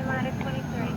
Line 23.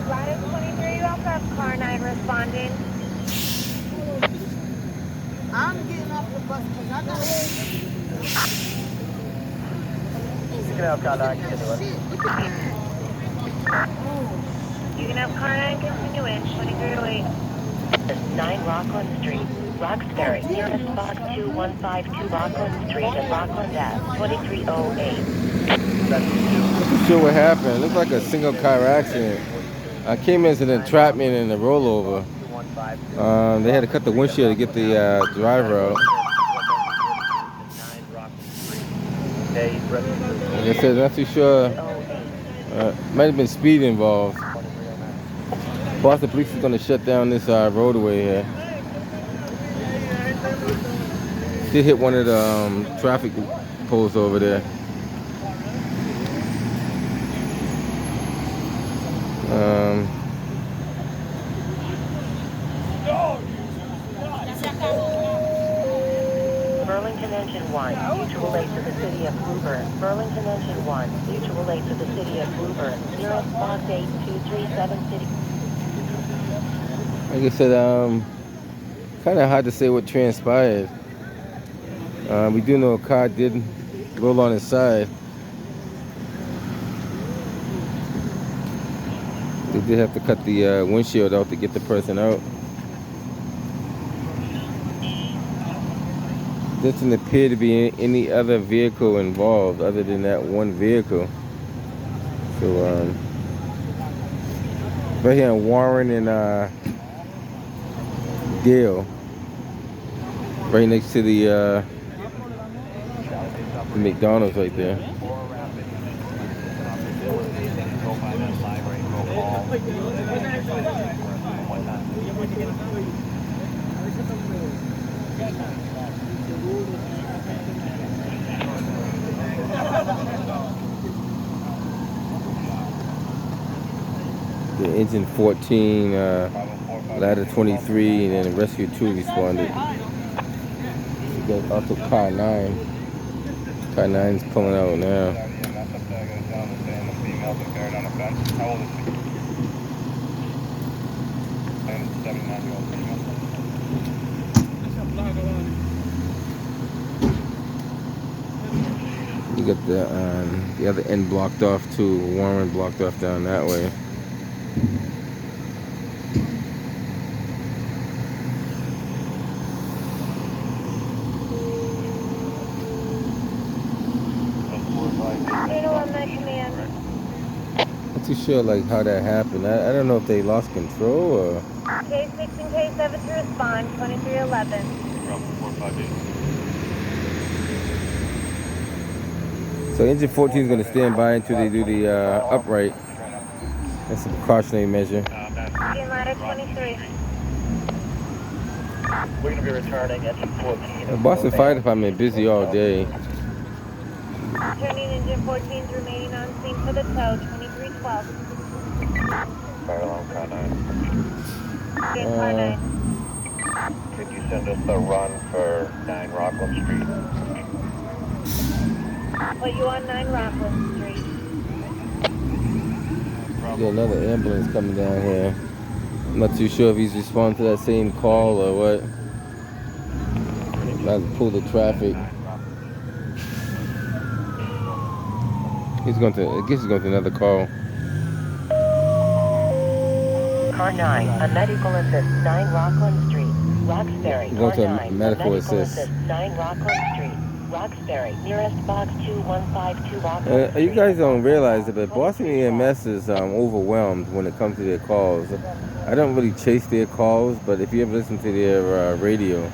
Line 23, you also have car 9 responding. I'm getting off the bus because I got You can have contact. You can have car 9 continue in, 2308. 9 Rockland Street, Roxbury, nearest box 2152 Rockland Street at Rockland Ave, 2308. Not sure what happened. It looked like a single car accident. I came as an entrapment and a rollover. They had to cut the windshield to get the driver out. Like I said, not too sure. Might have been speed involved. Boston Police is going to shut down this roadway here. Did hit one of the traffic poles over there. Burlington Engine 1, mutual aid to the city of Bluebird. Burlington Engine 1, mutual aid to the city of Bluebird. Nearest box 8237 City. Like I said, kind of hard to say what transpired. We do know a car did roll on its side. They did have to cut the windshield out to get the person out. Doesn't appear to be any other vehicle involved other than that one vehicle. So, right here in Warren and Dale, right next to the McDonald's right there. The engine 14, ladder 23, and then rescue 2 responded. So there's also car 9. Car 9 is pulling out now. You got the other end blocked off too. Warren blocked off down that way. Not too sure like how that happened. I don't know if they lost control or. K6 and K7 to respond, 2311. So engine 14 is going to stand by until they do the upright. That's a precautionary measure. Ladder 23. We're going to be returning engine 14. The Boston Fire Department busy all day. Turning engine 14's remaining on scene for the tow, 2312. Fire alarm car 9. Car 9. Could you send us the run for 9 Rockland Street? Put you on 9 Rockland Street. Got another ambulance coming down here. I'm not too sure if he's responding to that same call or what. About to pull the traffic. I guess he's going to another call. Car 9, a medical assist, 9 Rockland Street, Roxbury. Going Car to a 9, medical assist. 9 Rockland Street, Roxbury. Nearest box 2152 Rockland Street. You guys don't realize it, but Boston EMS is overwhelmed when it comes to their calls. I don't really chase their calls, but if you ever listen to their radio,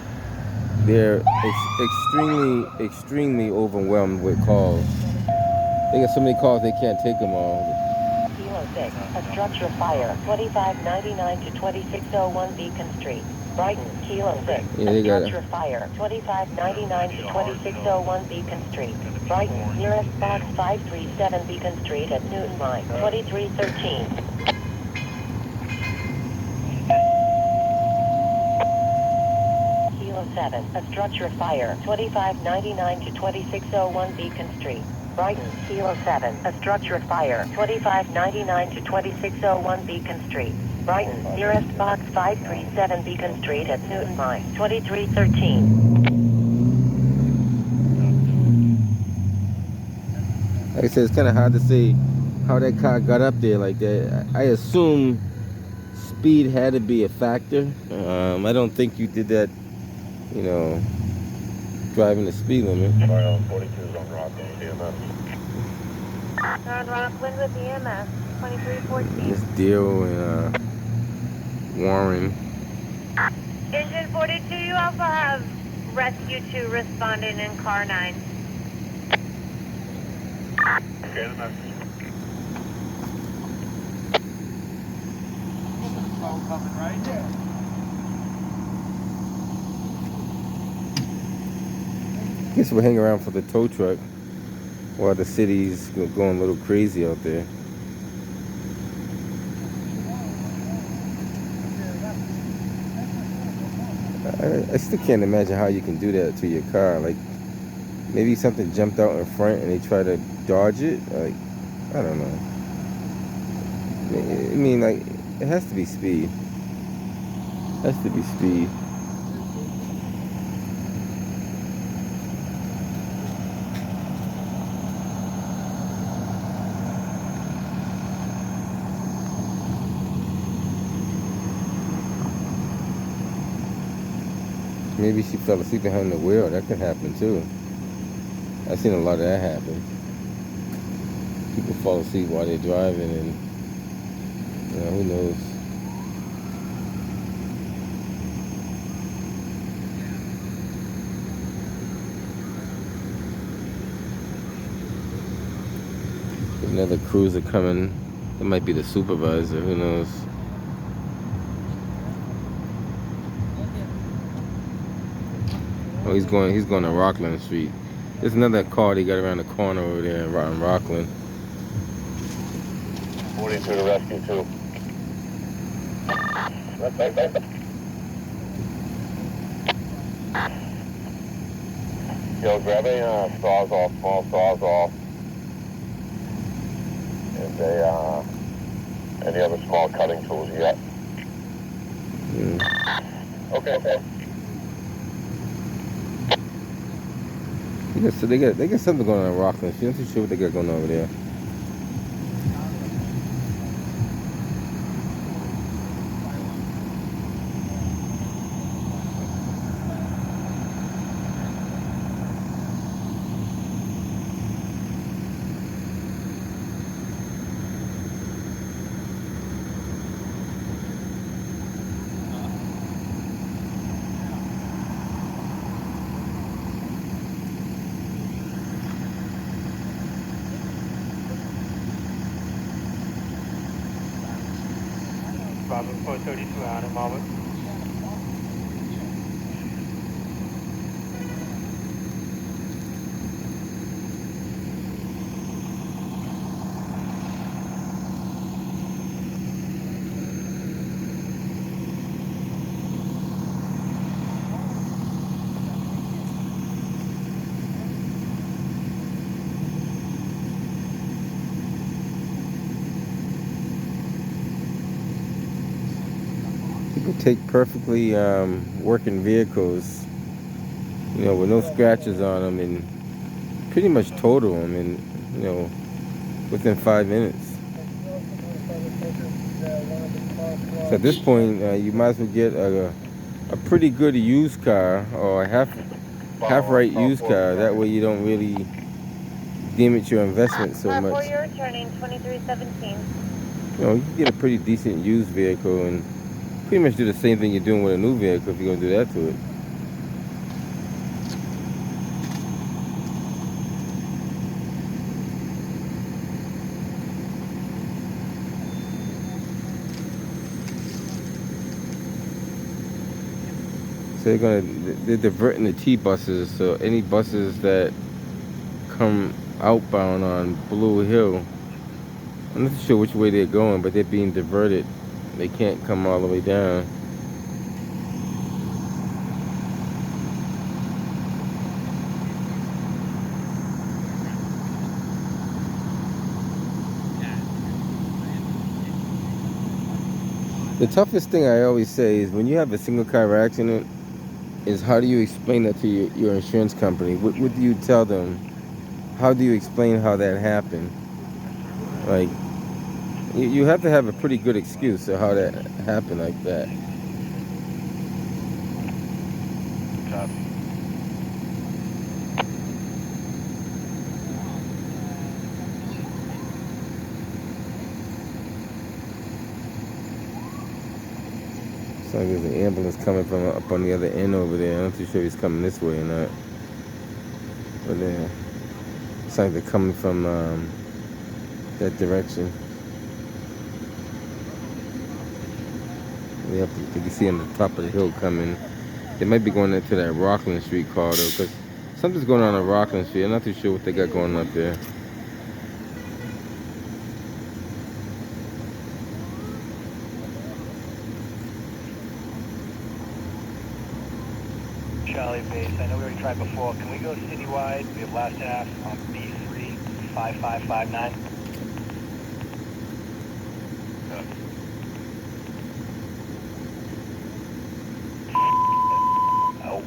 they're extremely overwhelmed with calls. They got so many calls they can't take them all. Kilo 6, a structure fire, 2599 to 2601 Beacon Street, Brighton. Kilo 6, Yeah, a they got structure fire, 2599 to 2601 Beacon Street, Brighton. Nearest box 537 Beacon Street at Newton Line, 2313. Kilo 7, a structure fire, 2599 to 2601 Beacon Street, Brighton. Kilo 7, a structure fire, 2599 to 2601 Beacon Street, Brighton. Nearest box 537 Beacon Street at Newton Line, 2313. Like I said, it's kind of hard to say how that car got up there like that. I assume speed had to be a factor. I don't think you did that, you know, driving the speed limit. 42 is on Rockland, EMS. On Rockland with EMS, 2314. This deal and Warren. Engine 42, you also have Rescue 2 responding in car 9. Okay, the message. Coming right there. Guess we'll hang around for the tow truck while the city's going a little crazy out there. I still can't imagine how you can do that to your car. Like, maybe something jumped out in front and they try to dodge it. Like, I don't know. I mean, like, it has to be speed. It has to be speed. Maybe she fell asleep behind the wheel. That could happen too. I've seen a lot of that happen. People fall asleep while they're driving, and who knows. Another cruiser coming. It might be the supervisor. Who knows? Oh, he's going to Rockland Street. There's another car they got around the corner over there in Rockland. 42 to Rescue 2. Yo, grab a saws off, small saws off. And any other small cutting tools you got? Okay. So they got something going on in Rockland. I'm not too sure what they got going on over there. Bravo 432 out of Marwood. People take perfectly working vehicles, with no scratches on them, and pretty much total them in, within 5 minutes. So at this point, you might as well get a pretty good used car or a half right used car. That way you don't really damage your investment so Car much. 4, you're returning 2317. You know, you can get a pretty decent used vehicle and pretty much do the same thing you're doing with a new vehicle if you're gonna do that to it. So they're diverting the T buses. So any buses that come outbound on Blue Hill, I'm not sure which way they're going, but they're being diverted. They can't come all the way down. The toughest thing I always say is when you have a single car accident is how do you explain that to your insurance company? What do you tell them? How do you explain how that happened? Like, you have to have a pretty good excuse of how that happened like that. Copy. So there's an ambulance coming from up on the other end over there. I'm not too sure if he's coming this way or not. But it's like they're coming from that direction. You can see on the top of the hill coming. They might be going into that Rockland Street corridor because something's going on Rockland Street. I'm not too sure what they got going up there. Charlie base, I know we already tried before. Can we go citywide? We have last half on B3, 5559. Oh.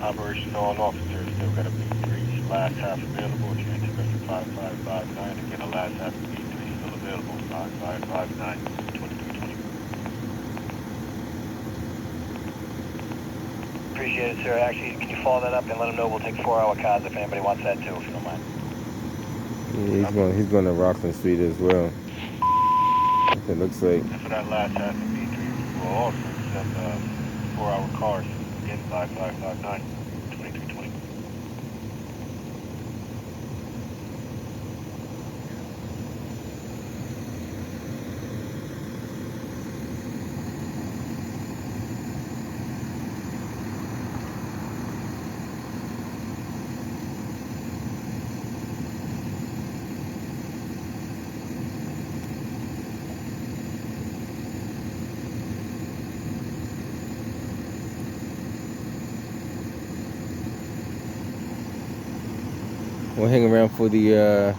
Operation on officer, still got a B3, last half available. You enter us at 5559. Again, the last half of B3 still available. 5559, 2320. Appreciate it, sir. Actually, can you follow that up and let them know we'll take 4-hour cars if anybody wants that too, if you don't mind. Yeah, he's going to Rockland Street as well. It looks like. And for that last half of B3, we'll also send 4-hour cars. Again, 5559, 2320. We'll hang around for the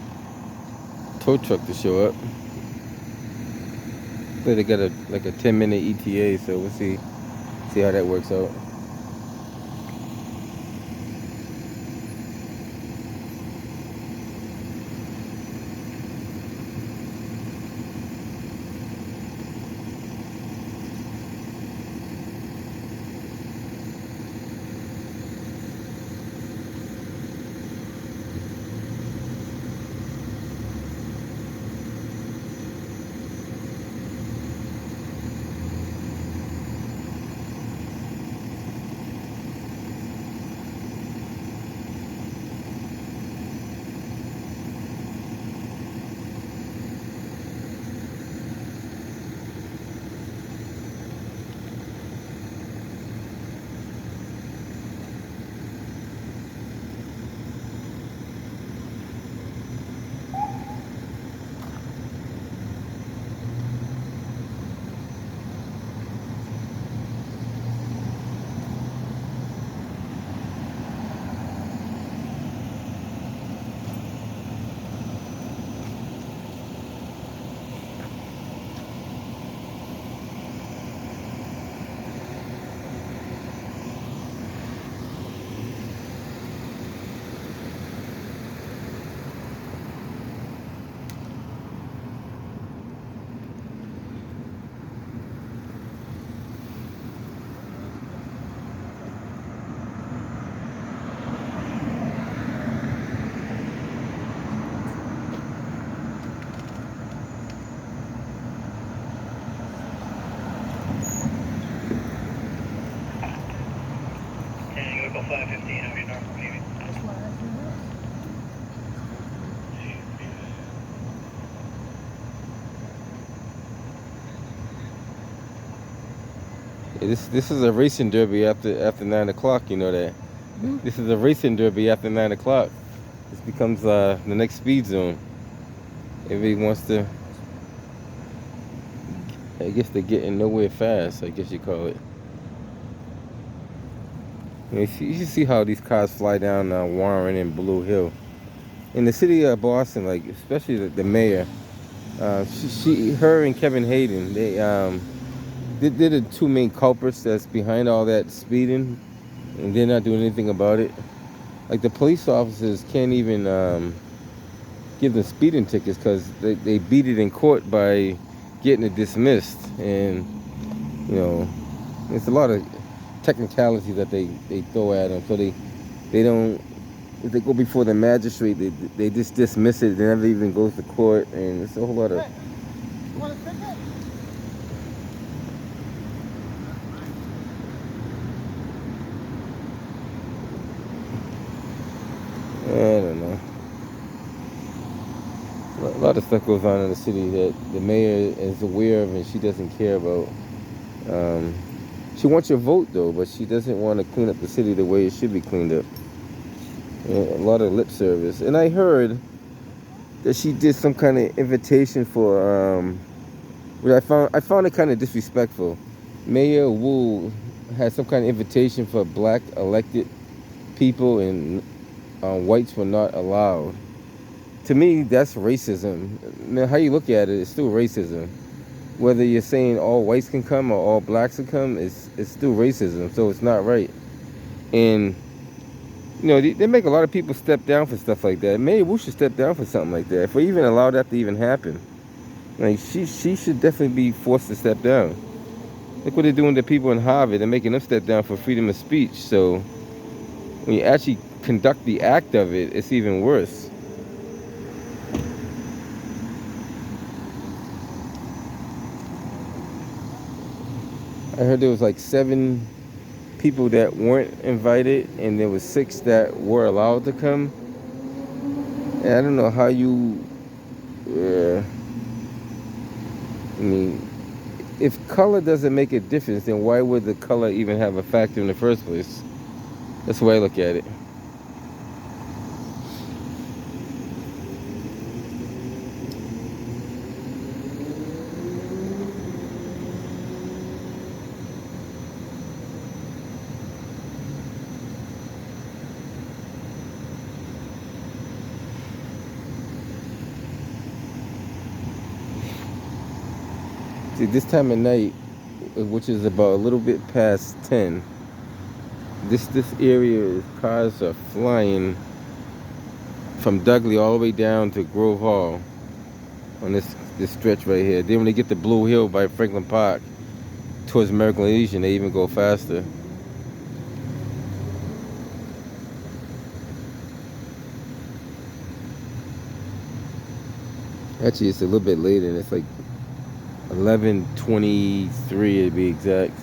tow truck to show up. They got like a 10-minute ETA, so we'll see how that works out. This is a racing derby after 9 o'clock. You know that. This is a racing derby after 9 o'clock. This becomes the next speed zone. Everybody wants to. I guess they're getting nowhere fast. I guess you call it. You should see how these cars fly down Warren and Blue Hill. In the city of Boston, like especially the mayor, her and Kevin Hayden, they're the two main culprits that's behind all that speeding, and they're not doing anything about it. Like the police officers can't even give them speeding tickets because they beat it in court by getting it dismissed, and you know, it's a lot of technicalities that they throw at them, so they don't. If they go before the magistrate, they just dismiss it. They never even goes to court, and it's a whole lot of. You want a ticket? I don't know. A lot of stuff goes on in the city that the mayor is aware of and she doesn't care about. She wants your vote though, but she doesn't want to clean up the city the way it should be cleaned up. A lot of lip service. And I heard that she did some kind of invitation for, which I found it kind of disrespectful. Mayor Wu had some kind of invitation for black elected people, and whites were not allowed. To me, that's racism. Now, how you look at it, it's still racism. Whether you're saying all whites can come or all blacks can come, it's still racism. So it's not right. And you know, they make a lot of people step down for stuff like that. Maybe we should step down for something like that. If we even allow that to even happen, like she should definitely be forced to step down. Look what they're doing to people in Harvard. They're making them step down for freedom of speech. So when you actually conduct the act of it, it's even worse. I heard there was like 7 people that weren't invited, and there was 6 that were allowed to come. And I don't know how you. I mean, if color doesn't make a difference, then why would the color even have a factor in the first place? That's the way I look at it. See, this time of night, which is about a little bit past 10, this area, cars are flying from Dudley all the way down to Grove Hall on this stretch right here. Then when they get to Blue Hill by Franklin Park towards American Legion, they even go faster. Actually, it's a little bit later, and it's like 11:23 to be exact.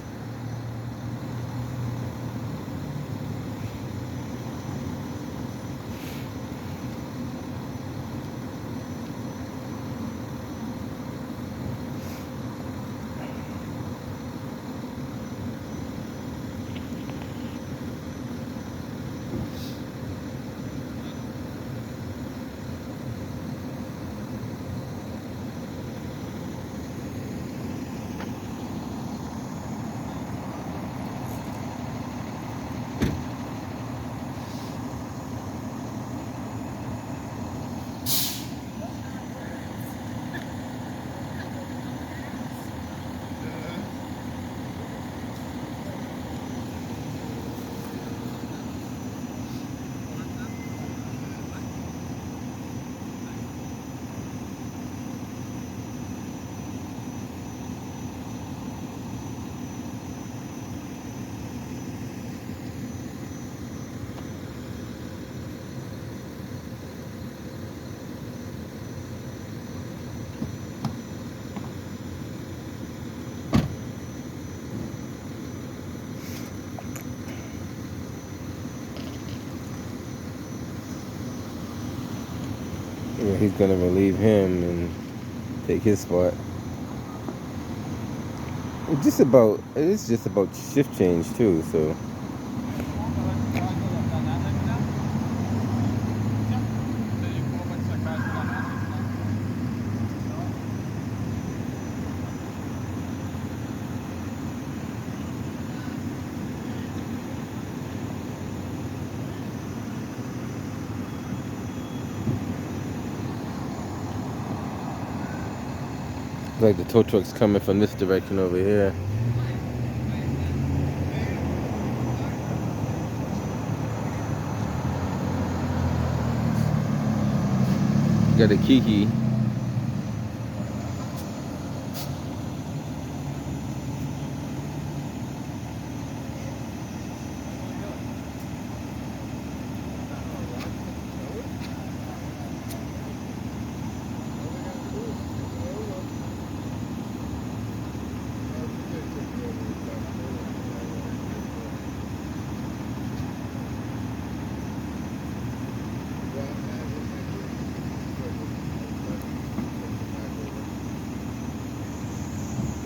Yeah, he's gonna relieve him and take his spot. It's just about shift change too, so. Like the tow truck's coming from this direction over here. Got a Kiki.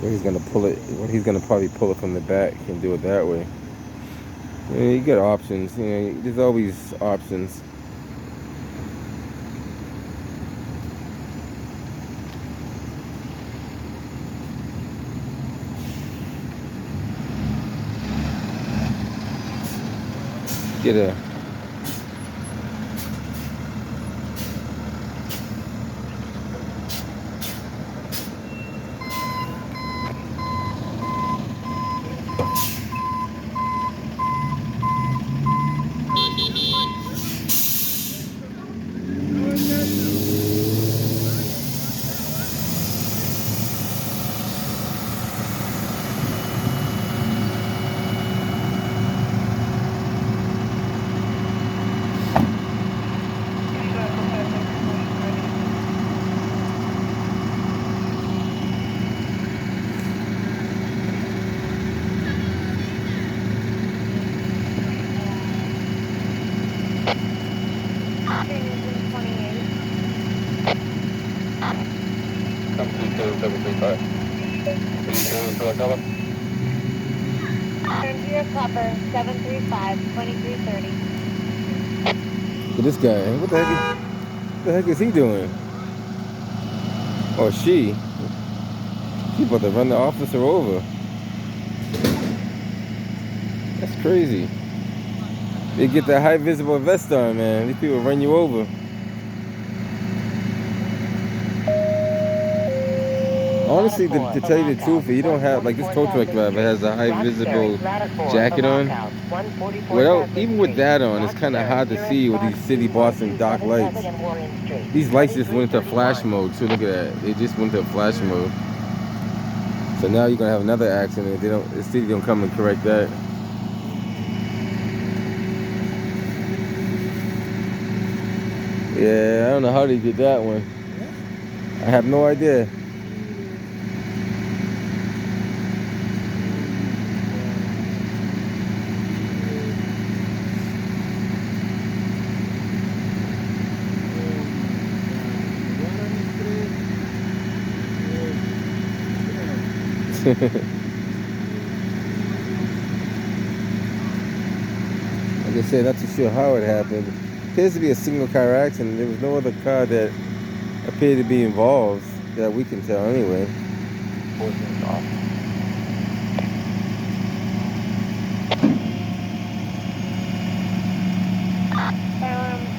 He's gonna pull it. He's gonna probably pull it from the back and do it that way. You get options. There's always options. Get a. Train engine 28. Come to 2735. Turn to your copper, 735, 2330. Look at this guy. What the heck is he doing? Or she? She about to run the officer over. That's crazy. They get that high visible vest on, man. These people run you over. Honestly, to tell you the truth, you don't have, like this tow truck driver has a high visible jacket on. Even with that on, it's kind of hard to see with these city Boston dark lights. These lights just went into flash mode too. Look at that. They just went into flash mode. So now you're gonna have another accident. The city don't come and correct that. Yeah, I don't know how they did that one. I have no idea. Like I said, not too sure how it happened. It appears to be a single car accident. There was no other car that appeared to be involved that we can tell anyway.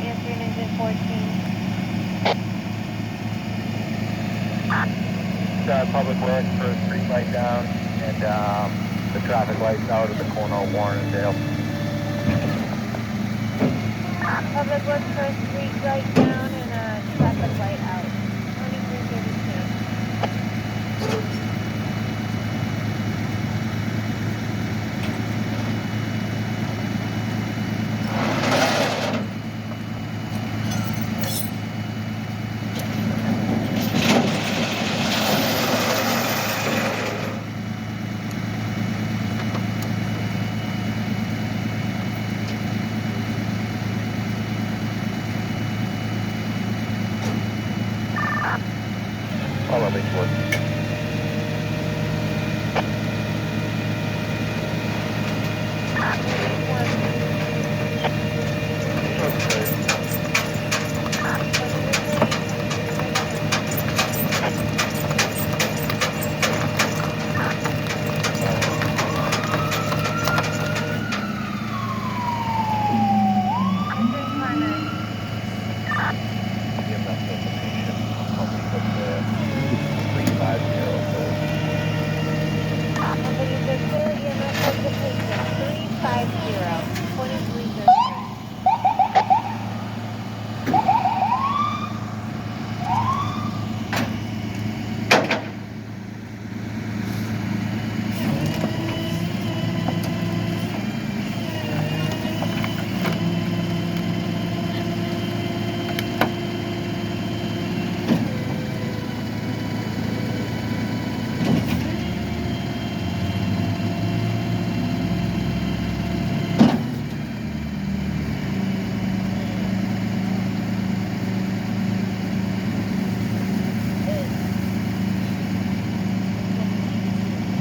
Answering engine 14. Public Works for a street light down and the traffic lights out at the corner of Warren and Dale. Public Works for a street light down and a traffic light out. 2332. I'll make it work.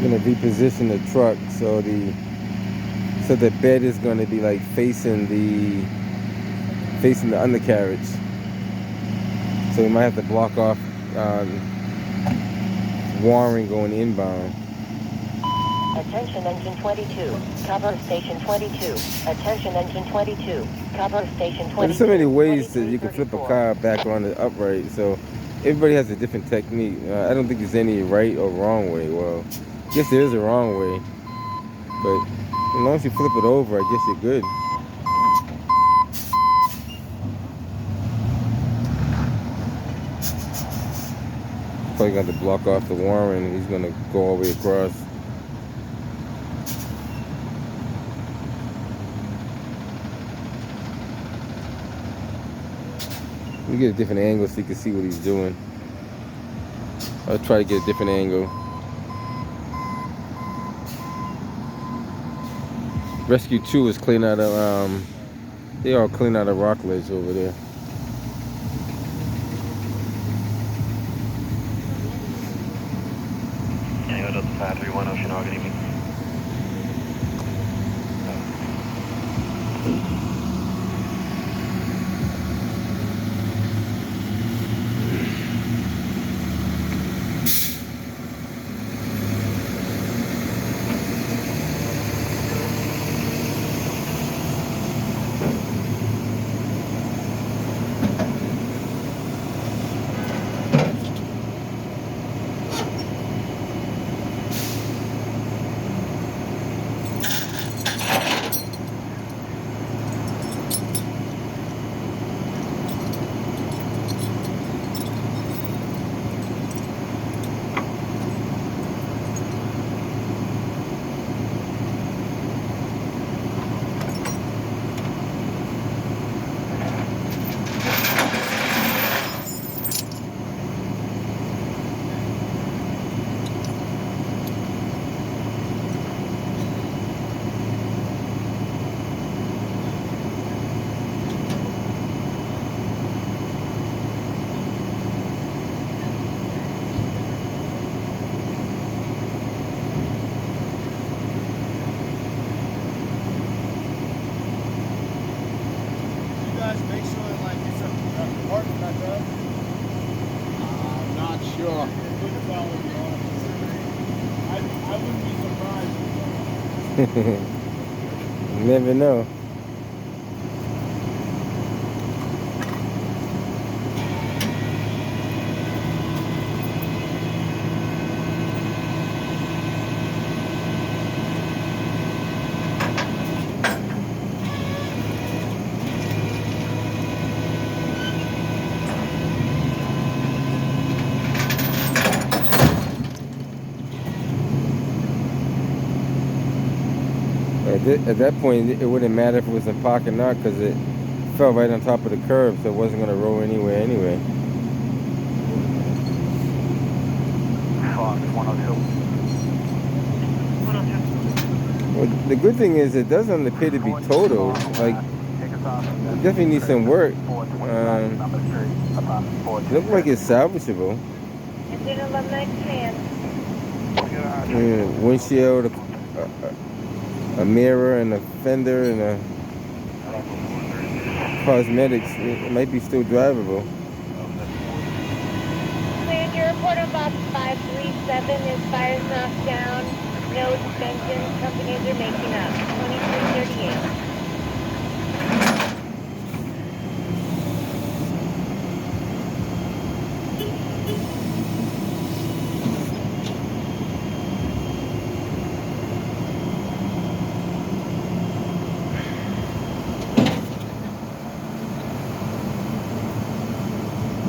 gonna reposition the truck so the bed is gonna be like facing the undercarriage. So we might have to block off wiring going inbound. Attention engine 22, cover station 22. Attention engine 22, cover station 22. There's so many ways that you can flip a car back on the upright. So everybody has a different technique. I don't think there's any right or wrong way. Well, I guess there is a wrong way, but as long as you flip it over, I guess you're good. Probably got to block off the wiring. He's gonna go all the way across. Let me get a different angle so you can see what he's doing. I'll try to get a different angle. Rescue 2 is clean out of they all clean out of Rockledge over there. Tango Delta 531 Ocean Hog, good evening. You never know. At that point, it wouldn't matter if it was in park or not, because it fell right on top of the curb, so it wasn't going to roll anywhere anyway. Fox 102. 102. Well, the good thing is it doesn't appear to be total. Like, it definitely needs some work. It looks like it's salvageable. Engine alumni command. Windshield, a mirror, and a fender, and a cosmetics. It might be still drivable. Cleared your report on box 537. His fire's knocked down. No extensions. Companies are making up. 2338.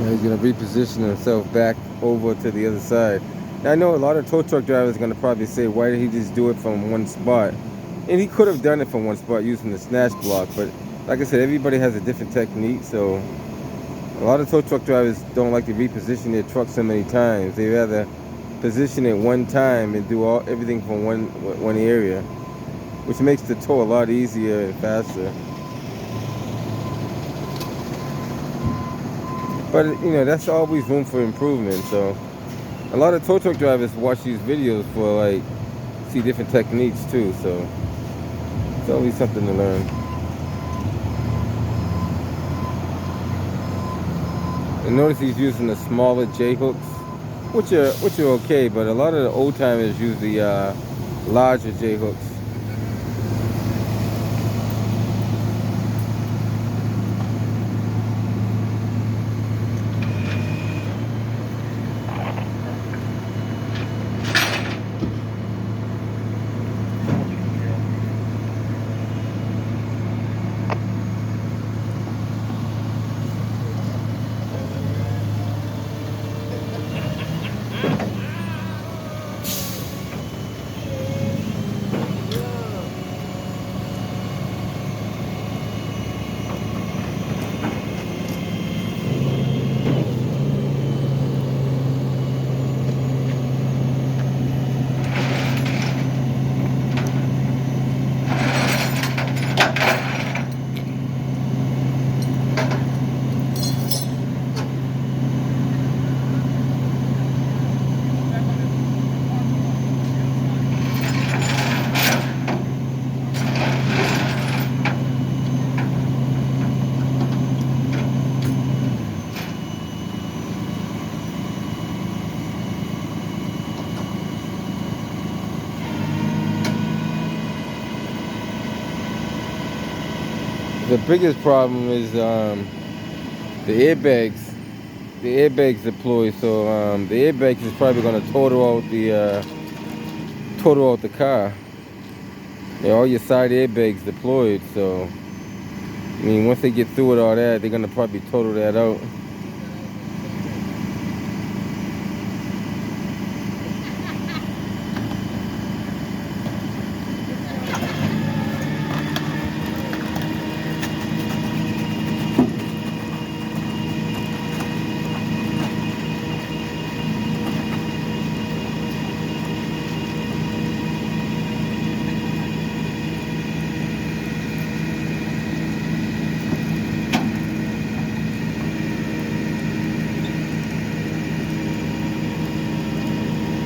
He's going to reposition himself back over to the other side. Now, I know a lot of tow truck drivers are going to probably say, why did he just do it from one spot? And he could have done it from one spot using the snatch block, but like I said, everybody has a different technique, so a lot of tow truck drivers don't like to reposition their truck so many times. They rather position it one time and do everything from one area, which makes the tow a lot easier and faster. But, you know, that's always room for improvement. So a lot of tow truck drivers watch these videos for like see different techniques too, so it's always something to learn. And notice he's using the smaller J hooks, which are okay, but a lot of the old timers use the larger J hooks. The biggest problem is the airbags. The airbags deploy, so the airbags is probably going to total out the car. Yeah, all your side airbags deployed, so I mean, once they get through with all that, they're going to probably total that out.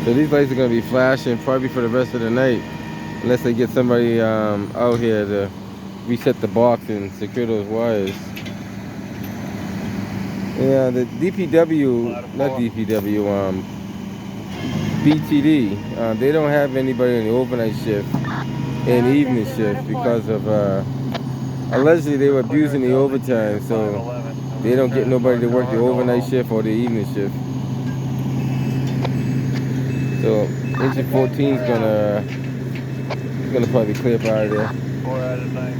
So these lights are going to be flashing probably for the rest of the night, unless they get somebody out here to reset the box and secure those wires. Yeah, the DPW, not DPW, BTD, they don't have anybody in the overnight shift and evening shift because of, allegedly they were abusing the overtime, so they don't get nobody to work the overnight shift or the evening shift. So engine 14 is gonna probably clear up out of there. 4 out of 9.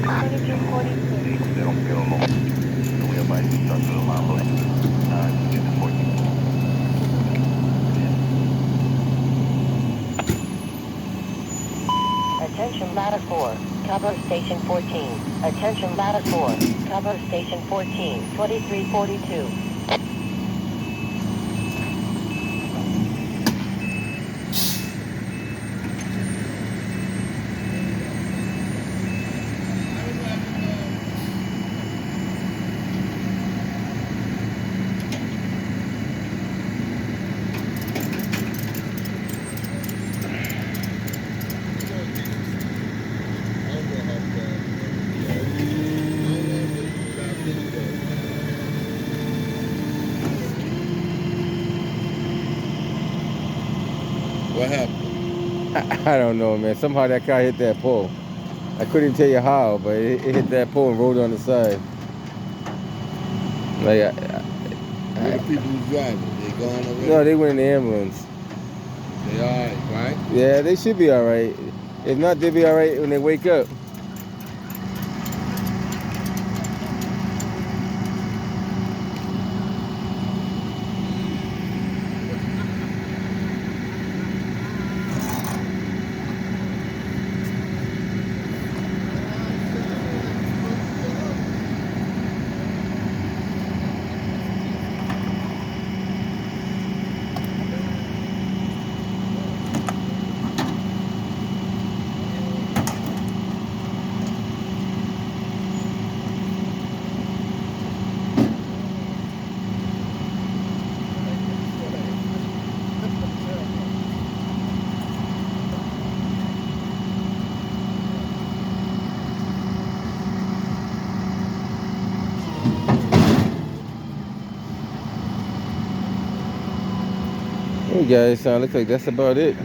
2342. They don't feel alone. So we have ice stuck to the line. Get the 14. Attention ladder 4, cover station 14. Attention ladder 4, cover station 14, 2342. What happened? I don't know, man. Somehow that car hit that pole. I couldn't tell you how, but it hit that pole and rolled on the side. Like, Where the people who's driving? They gone already? no, they went in the ambulance. They alright, right? Yeah, they should be all right. If not, they'll be all right when they wake up. Hey guys, looks like that's about it.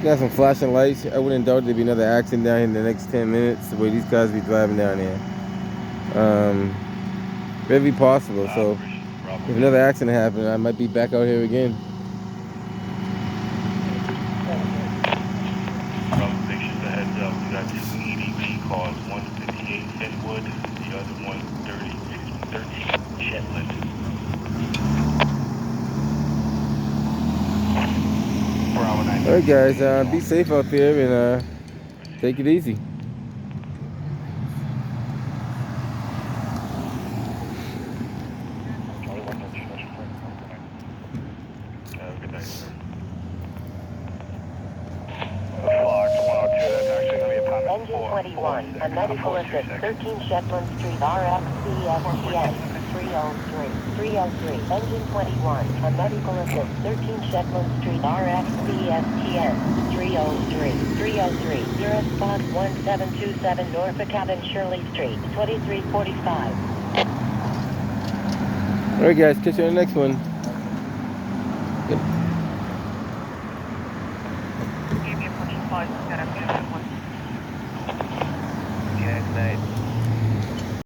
Got some flashing lights. I wouldn't doubt there'd be another accident down here in the next 10 minutes, the way these guys be driving down here. Very possible. So if another accident happens, I might be back out here again. Bravo Station, just a heads up, we got two EDV cars, 158 Finwood, the other one 13 Shetland. Alright guys, be safe out there and take it easy. Good night, sir. Engine 21, a medical assist, 13 Shetland Street, RFCSTN, 303. 303. Engine 21, a medical assist, 13 Shetland Street, RFCSTN, 303. 303. Zero spot 1727 Norfolk Avenue, Shirley Street, 2345. Alright guys, catch you on the next one. Yep.